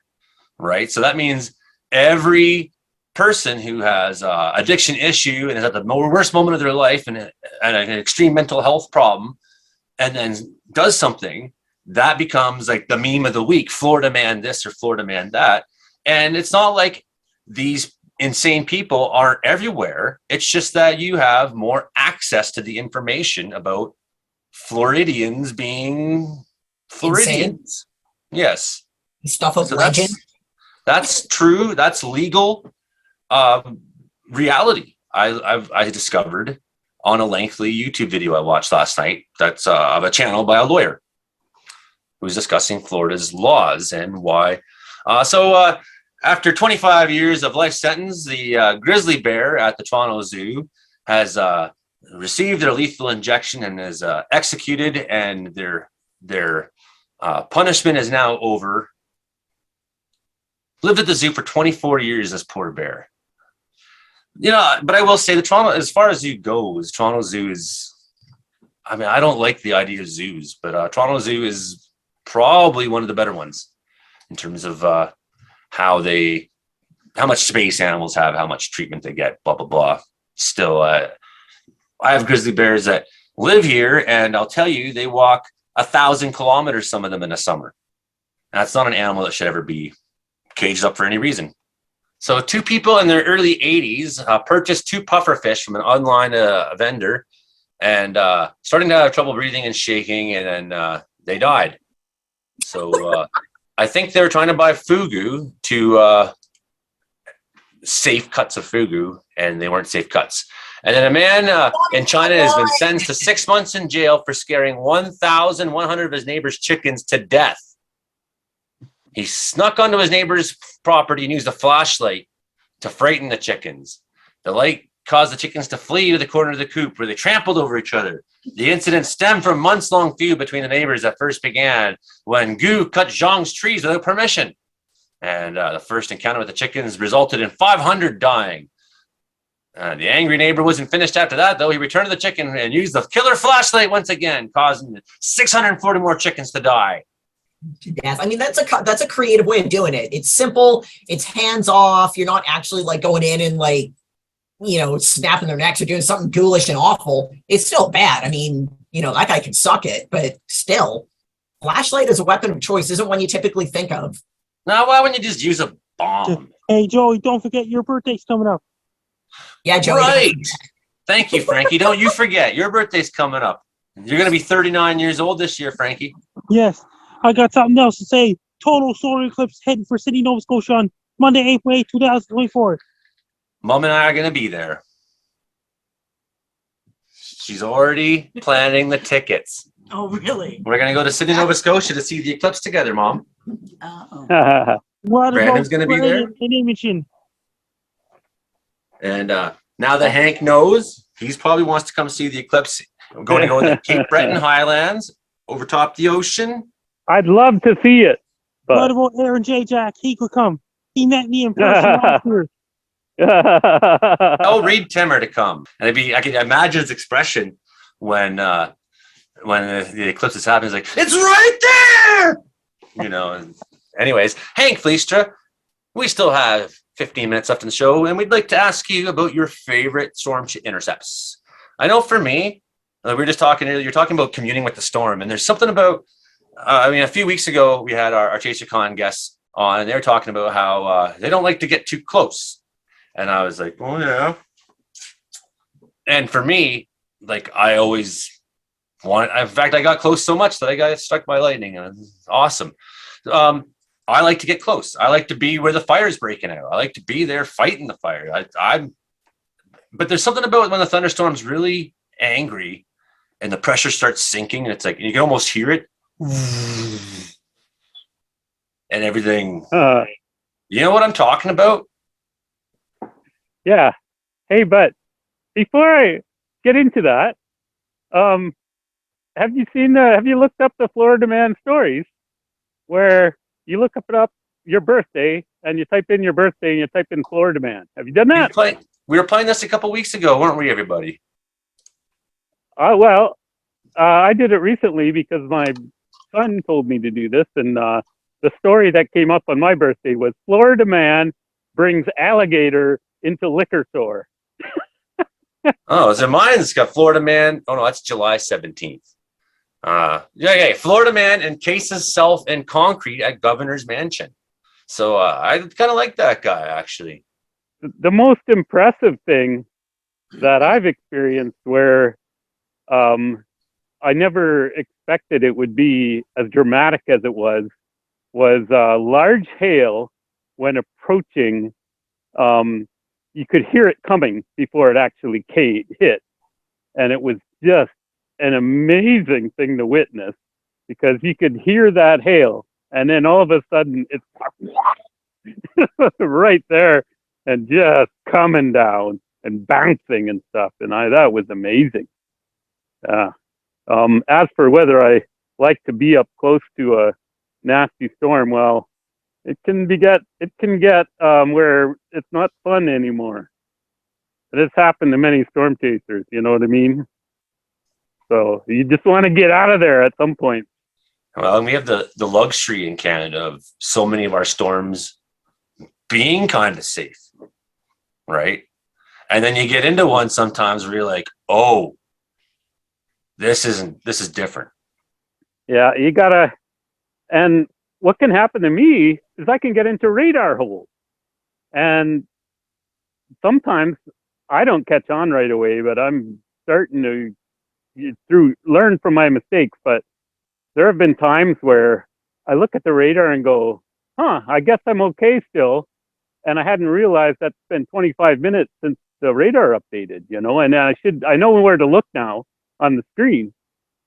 right? So that means every person who has addiction issue and is at the worst moment of their life and an extreme mental health problem, and then does something, that becomes like the meme of the week, Florida man this or Florida man that. And it's not like these insane people aren't everywhere. It's just that you have more access to the information about Floridians being Floridians. Yes. Stuff of So legend. that's true. That's legal reality. I discovered on a lengthy YouTube video I watched last night. That's of a channel by a lawyer who's discussing Florida's laws and why. So after 25 years of life sentence, the grizzly bear at the Toronto Zoo has received their lethal injection and is executed, and their punishment is now over. Lived at the zoo for 24 years, this poor bear. You know, but I will say the Toronto, as far as zoo goes, Toronto Zoo is, I mean, I don't like the idea of zoos, but Toronto Zoo is probably one of the better ones in terms of how much space animals have, how much treatment they get, blah, blah, blah. Still, I have grizzly bears that live here, and I'll tell you, they walk 1,000 kilometers, some of them in the summer. And that's not an animal that should ever be caged up for any reason. So 2 people in their early 80s purchased 2 pufferfish from an online vendor and starting to have trouble breathing and shaking, and then they died. So I think they were trying to buy fugu to safe cuts of fugu, and they weren't safe cuts. And then a man in China has been sentenced to 6 months in jail for scaring 1,100 of his neighbor's chickens to death. He snuck onto his neighbor's property and used a flashlight to frighten the chickens. The light caused the chickens to flee to the corner of the coop where they trampled over each other. The incident stemmed from months-long feud between the neighbors that first began when Gu cut Zhang's trees without permission. And the first encounter with the chickens resulted in 500 dying. The angry neighbor wasn't finished after that, though. He returned to the chicken and used the killer flashlight once again, causing 640 more chickens to die. To death. I mean, that's a creative way of doing it. It's simple. It's hands off. You're not actually like going in and like, you know, snapping their necks or doing something ghoulish and awful. It's still bad. I mean, you know, that guy can suck it, but still, flashlight as a weapon of choice isn't one you typically think of. Now, why wouldn't you just use a bomb? Hey, Joey, don't forget your birthday's coming up. Yeah, Joey. Right. Thank you, Frankie. Don't you forget, your birthday's coming up. You're going to be 39 years old this year, Frankie. Yes, I got something else to say. Total solar eclipse heading for Sydney, Nova Scotia on Monday, April 8, 2024. Mom and I are going to be there. She's already planning the tickets. Oh, really? We're going to go to Sydney, Nova Scotia to see the eclipse together, Mom. Oh. What Brandon's about gonna be there? In Edmonton? And now that Hank knows, he probably wants to come see the eclipse. We're going to go to the Cape Breton Highlands, over top the ocean. I'd love to see it. What But about Aaron J. Jack? He could come. He met me in person last year. I'll read Timmer to come. And I can imagine his expression when the eclipse is happening. He's like, it's right there! You know, and anyways, Hank Vliestra, we still have 15 minutes left in the show, and we'd like to ask you about your favorite storm intercepts. I know for me, we were just talking earlier, you're talking about communing with the storm, and there's something about, a few weeks ago, we had our ChaserCon guests on, and they were talking about how they don't like to get too close. And I was like, oh, yeah. And for me, like, I always in fact, I got close so much that I got struck by lightning, and it was awesome. I like to get close. I like to be where the fire's breaking out. I like to be there fighting the fire. But there's something about when the thunderstorm's really angry and the pressure starts sinking, and it's like, you can almost hear it. And everything. You know what I'm talking about? yeah. Hey, but before I get into that, have you seen have you looked up the Florida Man stories where you look up your birthday and you type in your birthday and you type in Florida Man? Have you done that? We were playing this a couple weeks ago, weren't we, everybody? Well, I did it recently because my son told me to do this, and the story that came up on my birthday was Florida Man brings alligator into liquor store. Oh, is it mine? It's got Florida Man. Oh no, that's July 17th. Yeah. Florida Man encases self in concrete at governor's mansion. So I kind of like that guy, actually. The most impressive thing that I've experienced where I never expected it would be as dramatic as it was large hail when approaching. You could hear it coming before it actually hit. And it was just an amazing thing to witness because you could hear that hail and then all of a sudden it's right there and just coming down and bouncing and stuff. And that was amazing. As for whether I like to be up close to a nasty storm, well, it can get where it's not fun anymore. It has happened to many storm chasers, you know what I mean? So you just want to get out of there at some point. Well, and we have the luxury in Canada of so many of our storms being kind of safe, right? And then you get into one sometimes where you're like, oh, this is different. Yeah, you gotta, and what can happen to me is I can get into radar holes. And sometimes I don't catch on right away, but I'm starting to learn from my mistakes. But there have been times where I look at the radar and go, I guess I'm okay still. And I hadn't realized that's been 25 minutes since the radar updated, you know, and I know where to look now on the screen,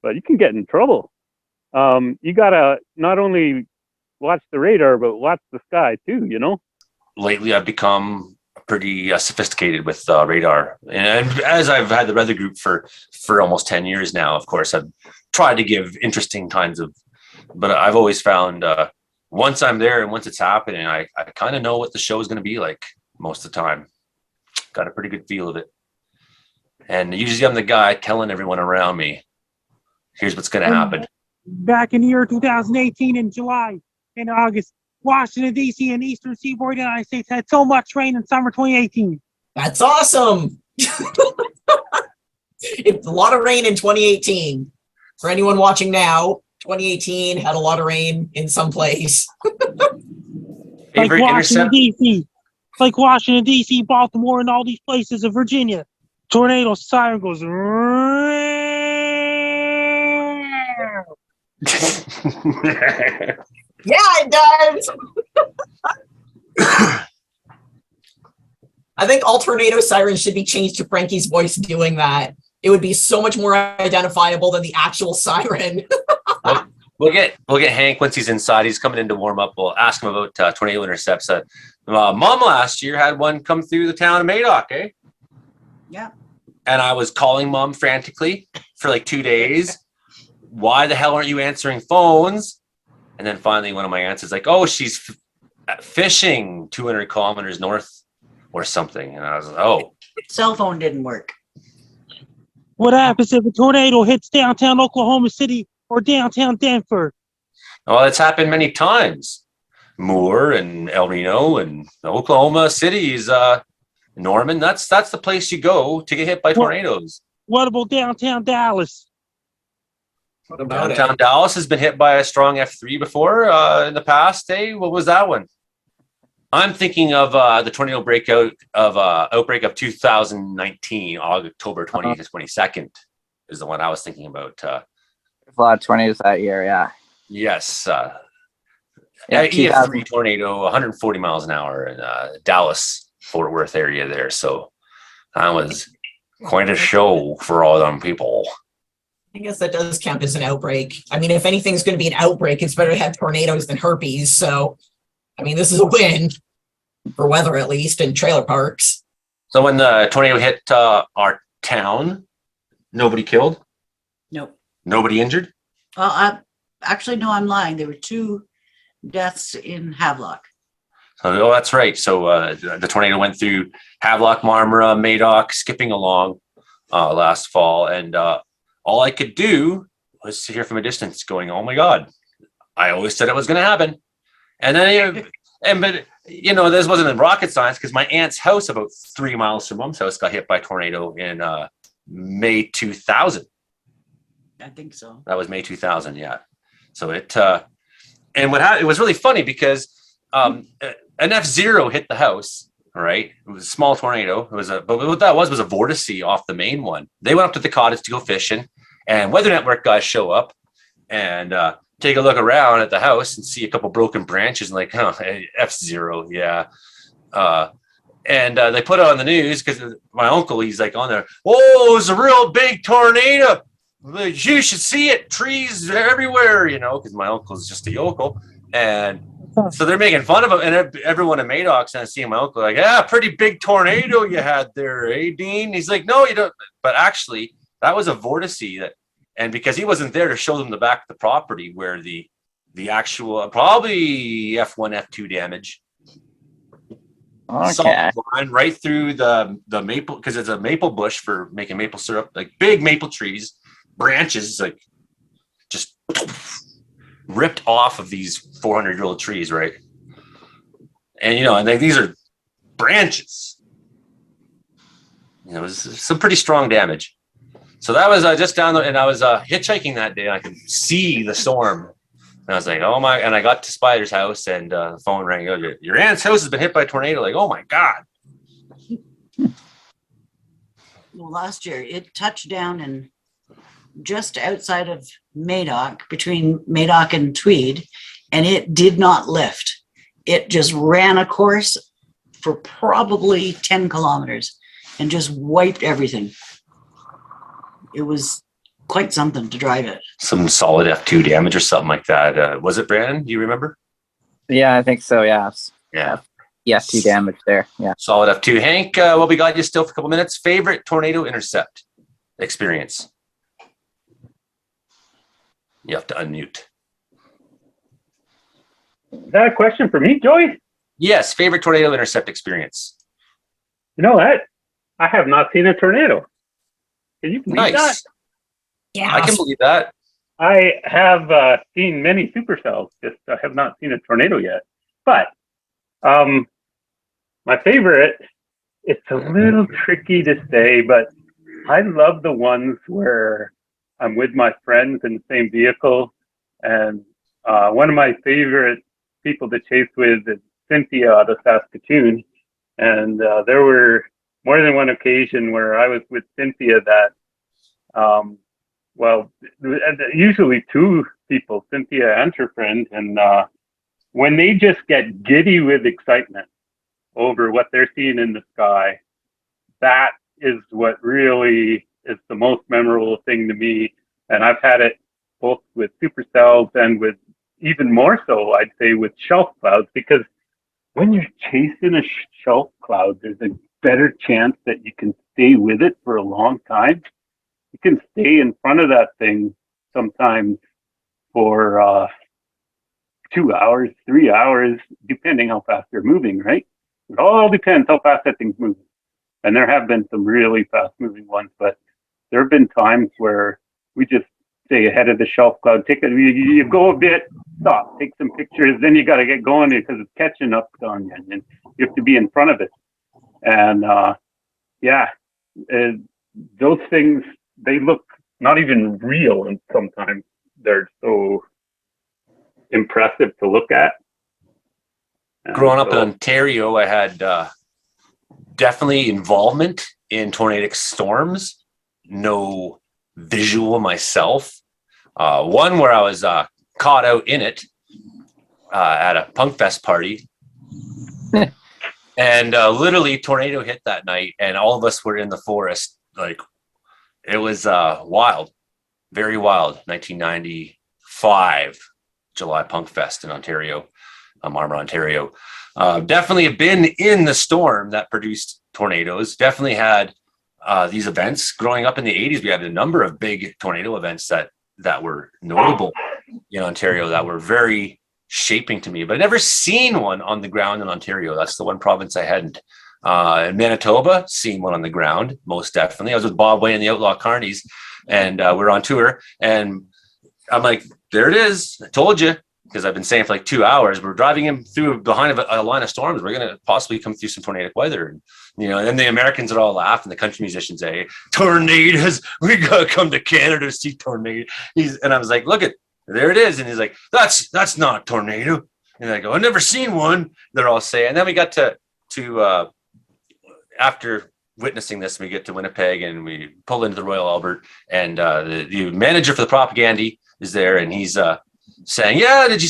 but you can get in trouble. You gotta not only watch the radar, but watch the sky too, you know? Lately, I've become pretty sophisticated with radar. And as I've had the weather group for almost 10 years now, of course, I've tried to give interesting kinds of, but I've always found once I'm there and once it's happening, I kind of know what the show is going to be like most of the time. Got a pretty good feel of it. And usually I'm the guy telling everyone around me, here's what's going to happen. Back in the year 2018 in July and August, Washington, D.C. and eastern seaboard of the United States had so much rain in summer 2018. That's awesome. It's a lot of rain in 2018. For anyone watching now, 2018 had a lot of rain in some place. Like Washington, D.C. Like Washington, D.C., Baltimore, and all these places in Virginia. Tornado siren goes. Yeah, it does. I think all tornado sirens should be changed to Frankie's voice doing that. It would be so much more identifiable than the actual siren. We'll get Hank once he's inside. He's coming in to warm up. We'll ask him about tornado intercepts. Mom last year had one come through the town of Madoc, eh? Yeah. And I was calling Mom frantically for like 2 days. Why the hell aren't you answering phones? And then finally, one of my aunts is like, oh, she's fishing 200 kilometers north or something. And I was like, oh. Cell phone didn't work. What happens if a tornado hits downtown Oklahoma City or downtown Denver? Well, it's happened many times. Moore and El Reno and Oklahoma City is Norman. That's the place you go to get hit by tornadoes. What about downtown Dallas? Downtown Dallas has been hit by a strong F3 before in the past. Hey, what was that one? I'm thinking of the tornado outbreak of 2019, October 20th to 22nd is the one I was thinking about. There's a lot of tornadoes that year, yeah. Yes. Yeah, EF3 tornado, 140 miles an hour in Dallas, Fort Worth area there. So that was quite a show for all them people. I guess that does count as an outbreak. I mean, if anything's going to be an outbreak, it's better to have tornadoes than herpes. So, I mean, this is a win for weather, at least, and trailer parks. So when the tornado hit our town, nobody killed? Nope. Nobody injured? Well, actually, no, I'm lying. There were 2 deaths in Havelock. Oh, that's right. So the tornado went through Havelock, Marmora, Madoc, skipping along last fall. And all I could do was sit here from a distance going, oh my God, I always said it was going to happen. And then, but this wasn't in rocket science because my aunt's house about 3 miles from mom's house got hit by a tornado in May 2000. I think so. That was May 2000. Yeah. So it was really funny because an F0 hit the house. All right. It was a small tornado. But what that was a vortice off the main one. They went up to the cottage to go fishing, and Weather Network guys show up and take a look around at the house and see a couple broken branches and like, F0. Yeah. And they put it on the news because my uncle, he's like on there. Oh, it's a real big tornado. You should see it. Trees everywhere, because my uncle's just a yokel. And so they're making fun of him. And everyone in Madoc's and seeing my uncle like, pretty big tornado you had there, eh, Dean? He's like, no, you don't. But actually, that was a vortice and because he wasn't there to show them the back of the property where the actual probably F1, F2 damage. Okay. Line right through the maple, because it's a maple bush for making maple syrup, like big maple trees, branches like just ripped off of these 400-year-old trees, right? And and these are branches. It was some pretty strong damage. So that was just down there, and I was hitchhiking that day. And I could see the storm, and I was like, "Oh my!" And I got to Spider's house, and the phone rang. Your aunt's house has been hit by a tornado. Like, oh my God! Well, last year it touched down in just outside of Madoc, between Madoc and Tweed, and it did not lift. It just ran a course for probably 10 kilometers and just wiped everything. It was quite something to drive it. Some solid F2 damage or something like that. Was it, Brandon? Do you remember? Yeah, I think so. Yeah. Yeah. F2 damage there. Yeah. Solid F2. Hank, well, we got you still for a couple minutes. Favorite tornado intercept experience? You have to unmute. Is that a question for me, Joey? Yes, favorite tornado intercept experience. You know what? I have not seen a tornado. Can you believe that? Yeah. I can believe that. I have seen many supercells, just I have not seen a tornado yet. But my favorite, it's a little tricky to say, but I love the ones where I'm with my friends in the same vehicle. And one of my favorite people to chase with is Cynthia out of Saskatchewan. And there were more than one occasion where I was with Cynthia that, usually 2 people, Cynthia and her friend. And when they just get giddy with excitement over what they're seeing in the sky, that is what really is the most memorable thing to me. And I've had it both with supercells and with even more so, I'd say, with shelf clouds, because when you're chasing a shelf cloud, there's a better chance that you can stay with it for a long time. You can stay in front of that thing sometimes for 2 hours, 3 hours, depending how fast they're moving, right? It all depends how fast that thing's moving. And there have been some really fast moving ones, but there have been times where we just stay ahead of the shelf cloud. You go a bit, stop, take some pictures, then you got to get going because it's catching up on you, and you have to be in front of it. And those things, they look not even real, and sometimes they're so impressive to look at. Growing up in Ontario, I had definitely involvement in tornadic storms. No visual myself. One where I was caught out in it at a punk fest party. And literally tornado hit that night and all of us were in the forest. Like, it was wild, very wild. 1995 July Punk Fest in Ontario, Marmora, Ontario. Definitely have been in the storm that produced tornadoes. Definitely had these events growing up in the 80s. We had a number of big tornado events that that were notable in Ontario that were very shaping to me, but I've never seen one on the ground in Ontario. That's the one province I hadn't. In Manitoba, seen one on the ground, most definitely. I was with Bob Way and the Outlaw Carnies, and we're on tour, and I'm like, there it is. I told you, because I've been saying for like 2 hours. We're driving him through behind a line of storms. We're going to possibly come through some tornadic weather. And, and then the Americans would all laugh, and the country musicians say, tornadoes, we got to come to Canada to see tornadoes. And I was like, look, there it is. And he's like, that's not a tornado. And I go, I've never seen one. They're all saying. And then we got to after witnessing this, we get to Winnipeg and we pull into the Royal Albert, and the manager for the propaganda is there, and he's saying, yeah, did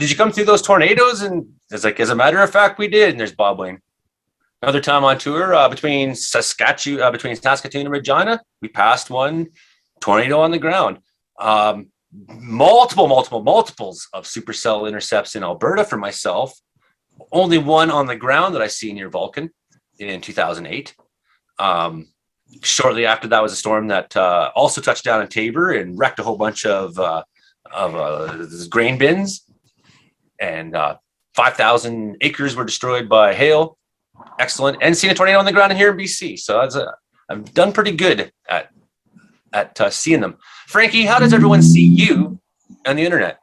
you come through those tornadoes? And it's like, as a matter of fact, we did. And there's Bob Wayne. Another time on tour between Saskatchewan and Regina, we passed one tornado on the ground. Multiples of supercell intercepts in Alberta for myself. Only one on the ground that I see near Vulcan in 2008. Shortly after that was a storm that also touched down in Tabor and wrecked a whole bunch of grain bins, and 5,000 acres were destroyed by hail. Excellent. And seen a tornado on the ground here in BC. So I've done pretty good at seeing them. Frankie, how does everyone see you on the internet?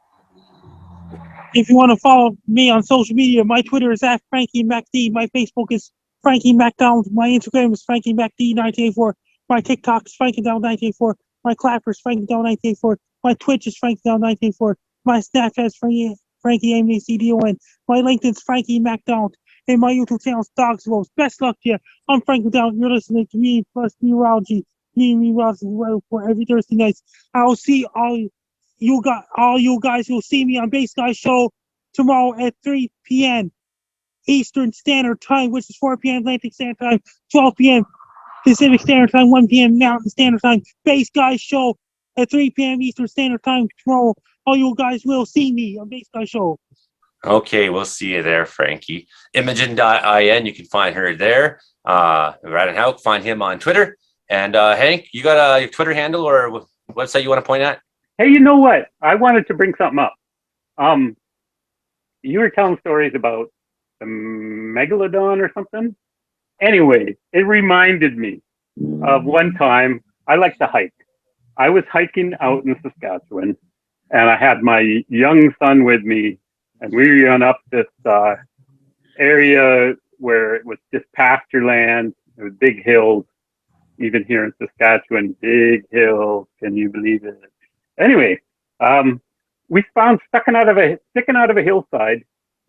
If you want to follow me on social media, my Twitter is @FrankieMacD. My Facebook is Frankie MacDonald. My Instagram is FrankieMacD1984. My TikTok is FrankieDonald1984. My Clapper is FrankieDonald1984. My Twitch is FrankieDonald1984. My Snapchat is FrankieMacDon. My LinkedIn is Frankie MacDonald. And my YouTube channel is Dogs Wolves. Best luck to you. I'm Frank MacDonald. You're listening to me plus Meteorology. Meteorology Report every Thursday nights. I'll see all you guys. You'll see me on Base Guy Show tomorrow at 3 p.m. Eastern Standard Time, which is 4 p.m. Atlantic Standard Time, 12 p.m. Pacific Standard Time, 1 p.m. Mountain Standard Time. Base Guy Show at 3 p.m. Eastern Standard Time tomorrow. All you guys will see me on Base Guy Show. Okay, we'll see you there, Frankie. Imogen.in, you can find her there. Brandon Hauk, find him on Twitter. And Hank, you got a Twitter handle or website you want to point at? Hey, you know what? I wanted to bring something up. You were telling stories about the Megalodon or something. Anyway, it reminded me of one time I like to hike. I was hiking out in Saskatchewan, and I had my young son with me, and we went up this area where it was just pasture land. It was big hills. Even here in Saskatchewan, big hills. Can you believe it? Anyway, we found sticking out of a hillside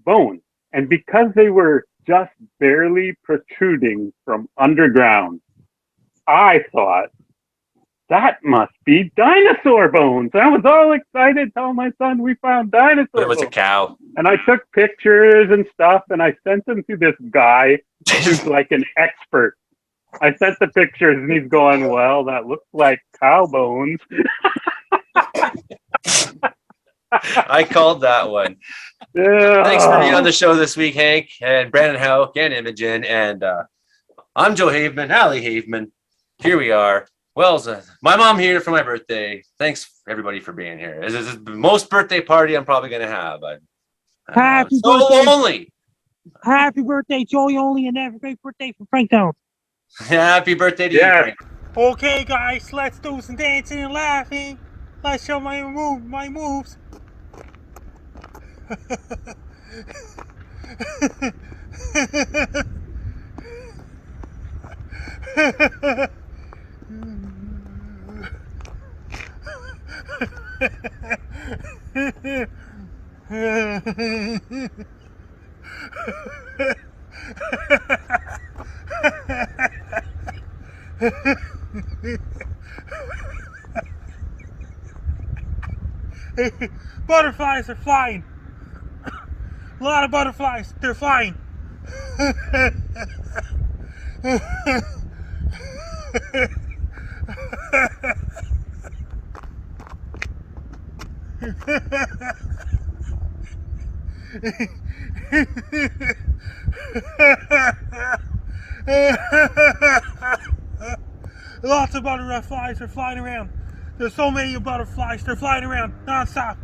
bones, and because they were just barely protruding from underground, I thought that must be dinosaur bones. I was all excited, telling my son we found dinosaur bones. It was a cow. And I took pictures and stuff, and I sent them to this guy who's like an expert. I sent the pictures, and he's going, well, that looks like cow bones. I called that one. Yeah. Thanks for being on the show this week, Hank, and Brandon Hauk, and Imogen. And I'm Joe Haveman, Allie Haveman. Here we are. Well, my mom here for my birthday. Thanks, everybody, for being here. This is the most birthday party I'm probably going to have. Happy so birthday. lonely. Happy birthday, Joey Only, and have a great birthday for Frank Down. Happy birthday to you, Frank. Okay, guys, let's do some dancing and laughing. Let's show my moves. Butterflies are flying. A lot of butterflies. They're flying. Lots of butterflies are flying around. There's so many butterflies. They're flying around nonstop.